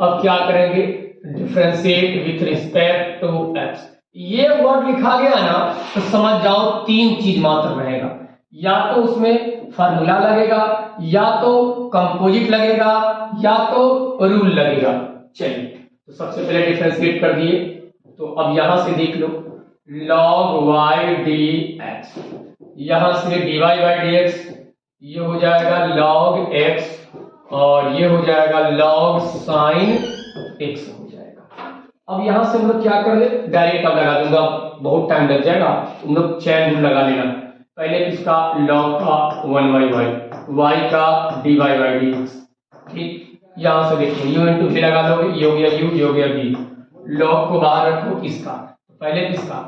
अब क्या करेंगे, differentiate with respect to x. ये वर्ड लिखा गया ना, तो समझ जाओ 3 चीज मात्र रहेगा, या तो उसमें फार्मूला लगेगा, या तो कंपोजिट लगेगा, या तो रूल लगेगा। चलिए, तो सबसे पहले डिफरेंशिएट कर दिए, तो अब यहां से देख लो, log y dx, यहां से dy by dx, ये हो जाएगा log x, और ये हो जाएगा log sin x हो जाएगा। अब यहां से हम लोग क्या कर ले, डायरेक्ट अब लगा दूंगा, बहुत टाइम लग जाएगा, तुम लोग चैन रूल लगा लेना। पहले किसका, log का 1/y, y का dy by dx। ठीक, यहां से देखो u into v लगा दो, ये हो गया u, ये हो गया v, log को बाहर रखो, किसका, पहले किसका,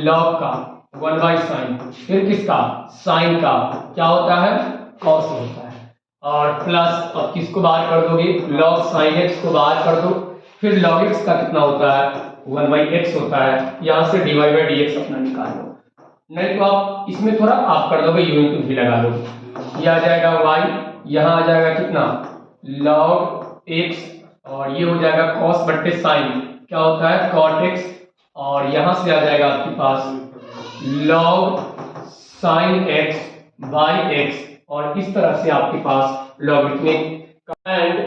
log का 1/sin, फिर किसका, sin का क्या होता है, cos होता है, और प्लस अब किसको बाहर कर दोगे, log sin x को बाहर कर दो, फिर log x का कितना होता है, 1/x होता है, यहां से dy by dx अपना निकाल लो। नहीं तो आप इसमें थोड़ा आप कर दोगे, u into v लगा दो, ये आ जाएगा y, यहां आ जाएगा कितना, log x, और ये हो जाएगा cos बट्टे sin, क्या होता है, cot x, और यहां से आ जाएगा आपके पास log sin x by x, और इस तरह से आपके पास लॉगरिथमिक का एंड